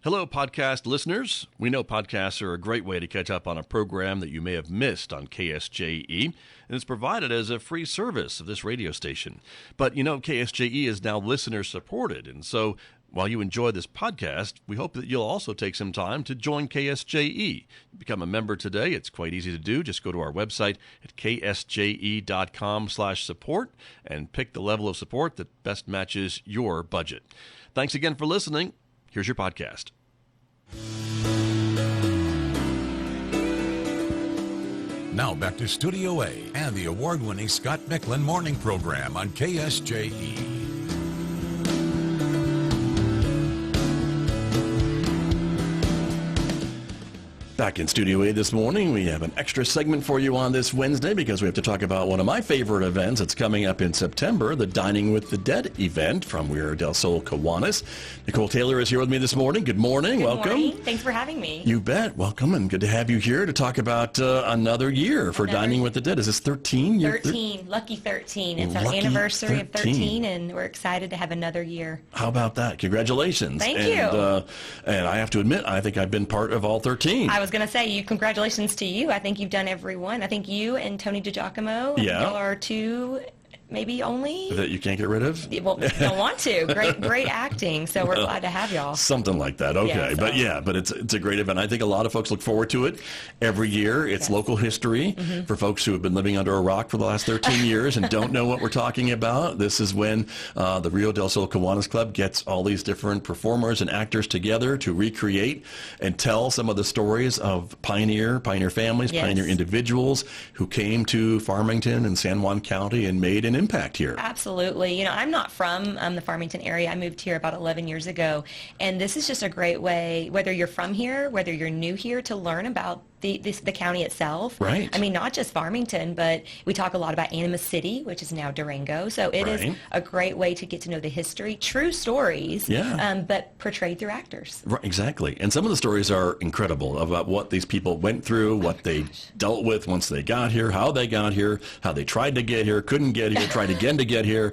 Hello, podcast listeners. We know podcasts are a great way to catch up on a program that you may have missed on KSJE, and it's provided as a free service of this radio station. But you know, KSJE is now listener-supported, and so while you enjoy this podcast, we hope that you'll also take some time to join KSJE. Become a member today. It's quite easy to do. Just go to our website at ksje.com/support and pick the level of support that best matches your budget. Thanks again for listening. Here's your podcast. Now back to Studio A and the award-winning Scott Michlin morning program on KSJE. Back in Studio A this morning, we have an extra segment for you on this Wednesday because we have to talk about one of my favorite events that's coming up in September, the Dining with the Dead event from Rio Del Sol Kiwanis. Nicole Taylor is here with me this morning. Good morning. Welcome. Good morning. Thanks for having me. You bet. Welcome, and good to have you here to talk about another year for Dining with the Dead. Is this 13? 13. Lucky 13. It's our anniversary of 13, and we're excited to have another year. How about that? Congratulations. Thank you. And I have to admit, I think I've been part of all 13. I was going to say, congratulations to you. I think you've done every one. I think you and Tony DiGiacomo, y'all are two, maybe only. That you can't get rid of? Well, don't want to. Great acting. So we're glad to have y'all. Something like that. Okay. But it's a great event. I think a lot of folks look forward to it every year. It's local history for folks who have been living under a rock for the last 13 years and don't know what we're talking about. This is when the Rio Del Sol Kiwanis Club gets all these different performers and actors together to recreate and tell some of the stories of pioneer families, pioneer individuals who came to Farmington and San Juan County and made an impact here. Absolutely. You know, I'm not from the Farmington area. I moved here about 11 years ago, and this is just a great way, whether you're from here, whether you're new here, to learn about the county itself. Right. I mean, not just Farmington, but we talk a lot about Animas City, which is now Durango. So it is a great way to get to know the history, true stories, but portrayed through actors. Right, exactly. And some of the stories are incredible about what these people went through, what they dealt with once they got here, how they got here, how they tried to get here, couldn't get here, tried again to get here,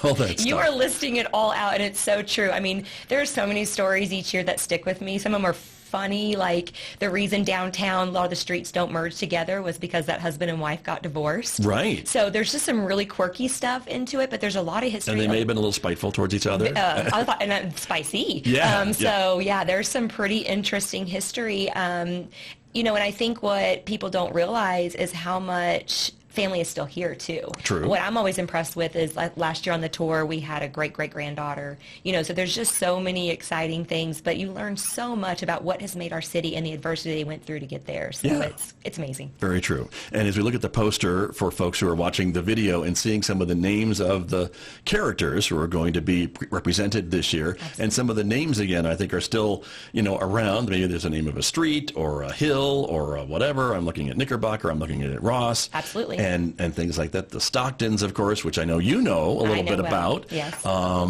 all that stuff. You are listing it all out, and it's so true. I mean, there are so many stories each year that stick with me. Some of them are funny, like the reason downtown a lot of the streets don't merge together was because that husband and wife got divorced. Right. So there's just some really quirky stuff into it, but there's a lot of history. And they may have been a little spiteful towards each other. I thought, and spicy. There's some pretty interesting history. And I think what people don't realize is how much family is still here too. True. What I'm always impressed with is, like, last year on the tour we had a great-great-granddaughter. So there's just so many exciting things, but you learn so much about what has made our city and the adversity they went through to get there. So it's amazing. Very true. And as we look at the poster for folks who are watching the video and seeing some of the names of the characters who are going to be represented this year, and some of the names again I think are still around. Maybe there's a name of a street or a hill or a whatever. I'm looking at Knickerbocker, I'm looking at Ross. Absolutely. And things like that. The Stocktons, of course, which I know you know a little bit about. Yes.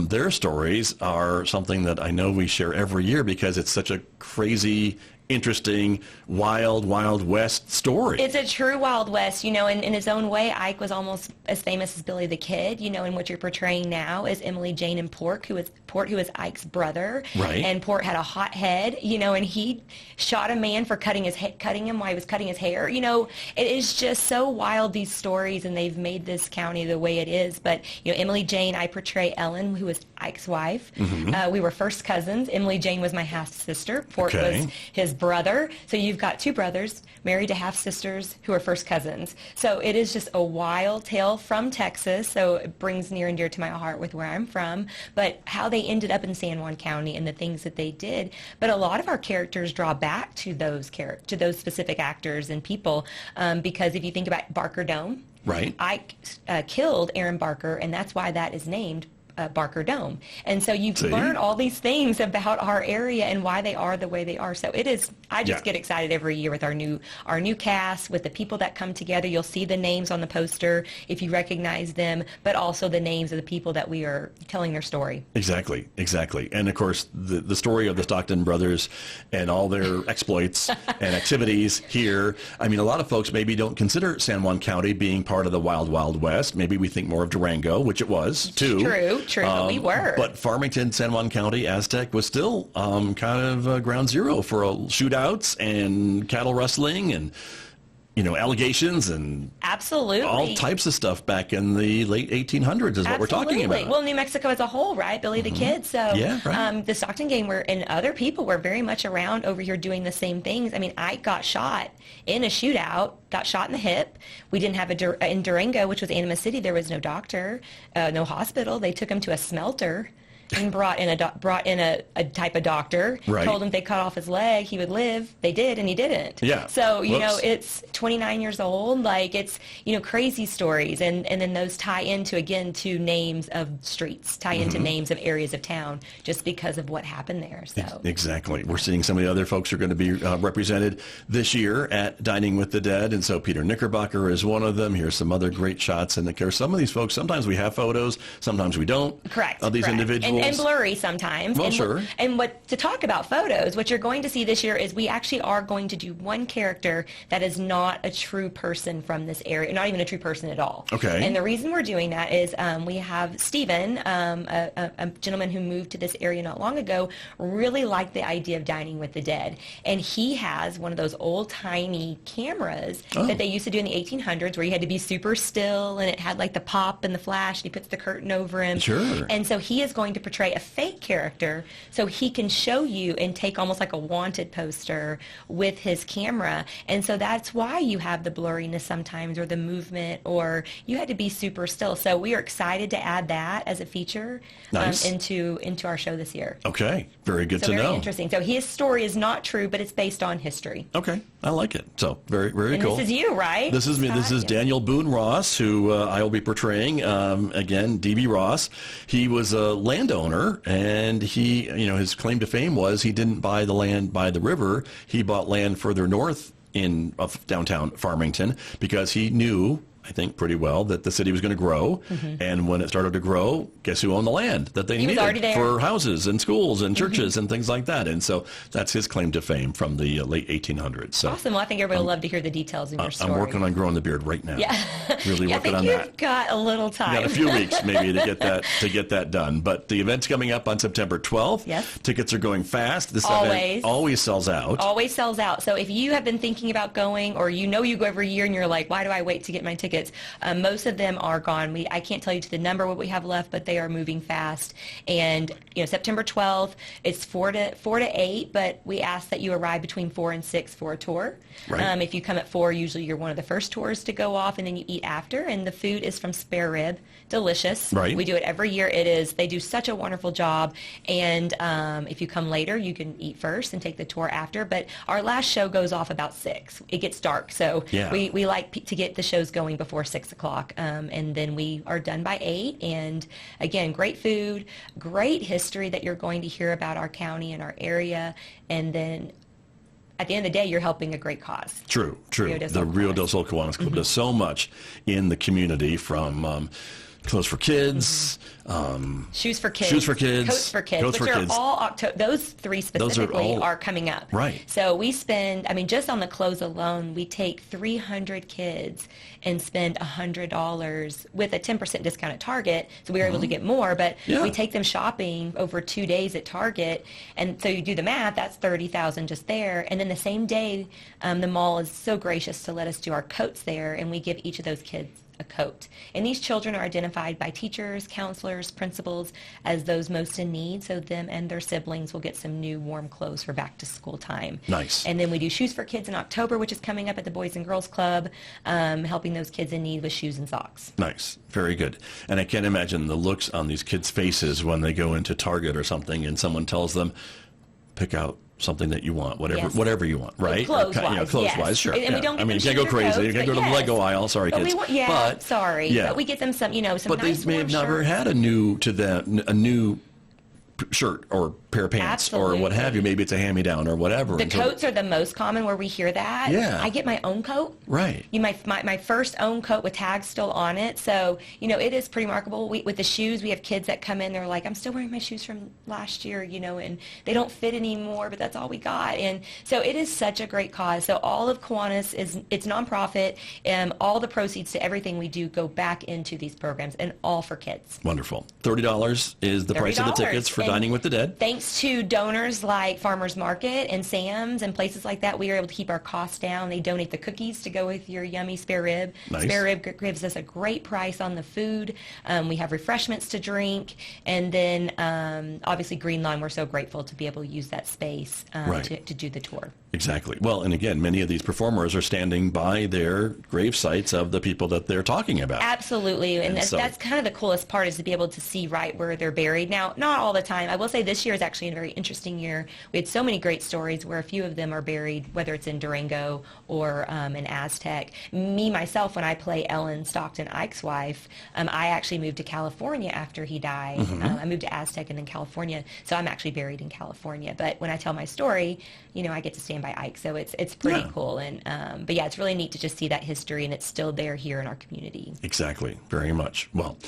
Their stories are something that I know we share every year because it's such a crazy, interesting, wild West story. It's a true Wild West. In his own way, Ike was almost as famous as Billy the Kid. And what you're portraying now is Emily Jane and Port, who is Ike's brother. Right. And Port had a hot head, and he shot a man for cutting him while he was cutting his hair. It is just so wild, these stories, and they've made this county the way it is. But, Emily Jane, I portray Ellen, who was Ike's wife. Mm-hmm. We were first cousins. Emily Jane was my half-sister. Port was his brother. So you've got two brothers married to half-sisters who are first cousins. So it is just a wild tale from Texas. So it brings near and dear to my heart with where I'm from. But how they ended up in San Juan County and the things that they did. But a lot of our characters draw back to those specific actors and people, because if you think about Barker Dome, right, Ike killed Aaron Barker, and that's why that is named Barker Dome. And so you learn all these things about our area and why they are the way they are. So it is, I just get excited every year with our new cast, with the people that come together. You'll see the names on the poster if you recognize them, but also the names of the people that we are telling their story. Exactly. And of course, the story of the Stockton brothers and all their exploits and activities here. I mean, a lot of folks maybe don't consider San Juan County being part of the Wild Wild West. Maybe we think more of Durango, which it was too. True. true. But we were. But Farmington, San Juan County, Aztec was still kind of ground zero for shootouts and cattle rustling and allegations and absolutely all types of stuff back in the late 1800s is what we're talking about. Well, New Mexico as a whole, right? Billy the Kid. So yeah, right. The Stockton gang and other people were very much around over here doing the same things. I mean, Ike got shot in a shootout, got shot in the hip. We didn't have in Durango, which was Animas City, there was no doctor, no hospital. They took him to a smelter and brought in a type of doctor, right. Told him if they cut off his leg, he would live. They did, and he didn't. Yeah. So, it's 29 years old. Like, it's, crazy stories. And then those tie into, again, to names of streets, tie into names of areas of town, just because of what happened there. So exactly. We're seeing some of the other folks who are going to be represented this year at Dining with the Dead. And so Peter Knickerbocker is one of them. Here's some other great shots. And some of these folks, sometimes we have photos, sometimes we don't. Correct. Of these individuals. And blurry sometimes. Well, sure. And to talk about photos, what you're going to see this year is we actually are going to do one character that is not a true person from this area, not even a true person at all. Okay. And the reason we're doing that is we have Stephen, a gentleman who moved to this area not long ago, really liked the idea of Dining with the Dead. And he has one of those old-timey cameras that they used to do in the 1800s where you had to be super still and it had like the pop and the flash. And he puts the curtain over him. Sure. And so he is going to portray a fake character so he can show you and take almost like a wanted poster with his camera. And so that's why you have the blurriness sometimes or the movement or you had to be super still. So we are excited to add that as a feature into our show this year. Okay. Very good to know. Very interesting. So his story is not true, but it's based on history. Okay. I like it. So very, very and cool. This is you, right? This is me. This is Daniel Boone Ross, who I will be portraying. Again, D.B. Ross. He was a landowner, and he, his claim to fame was he didn't buy the land by the river. He bought land further north of downtown Farmington because he knew, I think pretty well, that the city was going to grow. And when it started to grow, guess who owned the land that they needed for houses and schools and churches and things like that. And so that's his claim to fame from the late 1800s. So awesome. Well, I think everybody will love to hear the details in your story. I'm working on growing the beard right now. Yeah. Really working on that. You've got a little time. Got a few weeks maybe to get that done. But the event's coming up on September 12th. Yes. Tickets are going fast. This event always sells out. Always sells out. So if you have been thinking about going or you go every year and you're like, why do I wait to get my tickets? Most of them are gone. I can't tell you to the number what we have left, but they are moving fast. And September 12th, it's 4 to 8, but we ask that you arrive between 4 and 6 for a tour. Right. If you come at 4, usually you're one of the first tours to go off, and then you eat after. And the food is from Spare Rib, delicious. Right. We do it every year. They do such a wonderful job. And if you come later, you can eat first and take the tour after. But our last show goes off about 6. It gets dark, so we like to get the shows going before 6 o'clock. And then we are done by 8. And again, great food, great history that you're going to hear about our county and our area. And then at the end of the day, you're helping a great cause. True. The Rio Del Sol Kiwanis Club does so much in the community, from Clothes for Kids, Shoes for Kids, Coats for Kids, which are all October. Those 3 specifically are coming up. Right. So we spend, just on the clothes alone, we take 300 kids and spend $100 with a 10% discount at Target. So we were able to get more, but we take them shopping over 2 days at Target. And so you do the math, that's $30,000 just there. And then the same day, the mall is so gracious to let us do our coats there, and we give each of those kids a coat. And these children are identified by teachers, counselors, principals as those most in need, so them and their siblings will get some new warm clothes for back to school time. Nice. And then we do Shoes for Kids in October, which is coming up at the Boys and Girls Club, helping those kids in need with shoes and socks. Nice. Very good. And I can't imagine the looks on these kids' faces when they go into Target or something and someone tells them, pick out something that you want, whatever you want, right? Clothes-wise, sure. And we don't get you can't go crazy. You can't go to the Lego aisle. Sorry, but kids. But we get them some, some but nice they may have never shirts. had a new shirt or pair of pants Absolutely. or what have you. Maybe it's a hand-me-down or whatever. The coats are the most common where we hear that. Yeah. I get my own coat. Right. My first own coat with tags still on it. So, it is pretty remarkable. With the shoes, we have kids that come in, they're like, I'm still wearing my shoes from last year, and they don't fit anymore, but that's all we got. And so it is such a great cause. So all of Kiwanis it's nonprofit. All the proceeds to everything we do go back into these programs, and all for kids. Wonderful. $30 is the price of the tickets for Dining with the Dead. Thanks to donors like Farmers Market and Sam's and places like that, we are able to keep our costs down. They donate the cookies to go with your yummy spare rib. Nice. Spare rib gives us a great price on the food. We have refreshments to drink. And then, obviously, Green Lawn, we're so grateful to be able to use that space to do the tour. Exactly. Well, and again, many of these performers are standing by their grave sites of the people that they're talking about. Absolutely. And so, that's kind of the coolest part, is to be able to see right where they're buried. Now, not all the time. I will say this year is actually a very interesting year. We had so many great stories where a few of them are buried, whether it's in Durango or in Aztec. Me, myself, when I play Ellen Stockton Ike's wife, I actually moved to California after he died. I moved to Aztec and then California. So I'm actually buried in California. But when I tell my story, I get to stand by Ike. So it's pretty cool. And but yeah, it's really neat to just see that history, and it's still there here in our community. Exactly. Very much. Well,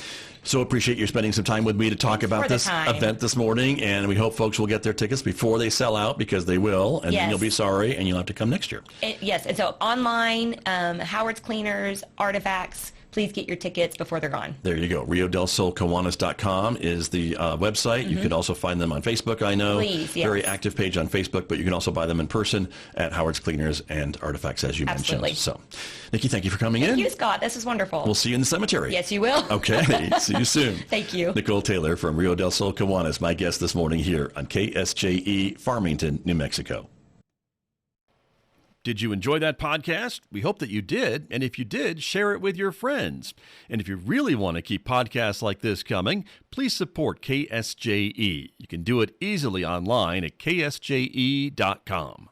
so appreciate you spending some time with me to talk about this event this morning, and we hope folks will get their tickets before they sell out, because they will, and then you'll be sorry, and you'll have to come next year. Yes, and so online, Howard's Cleaners, Artifacts, please get your tickets before they're gone. There you go. Rio Del Sol Kiwanis.com is the website. You can also find them on Facebook, I know. Please, yes. Very active page on Facebook, but you can also buy them in person at Howard's Cleaners and Artifacts, as you Absolutely. mentioned. So, Nikki, thank you for coming in. Thank you, Scott. This is wonderful. We'll see you in the cemetery. Yes, you will. Okay. See you soon. Thank you. Nicole Taylor from Rio Del Sol Kiwanis, my guest this morning here on KSJE, Farmington, New Mexico. Did you enjoy that podcast? We hope that you did. And if you did, share it with your friends. And if you really want to keep podcasts like this coming, please support KSJE. You can do it easily online at ksje.com.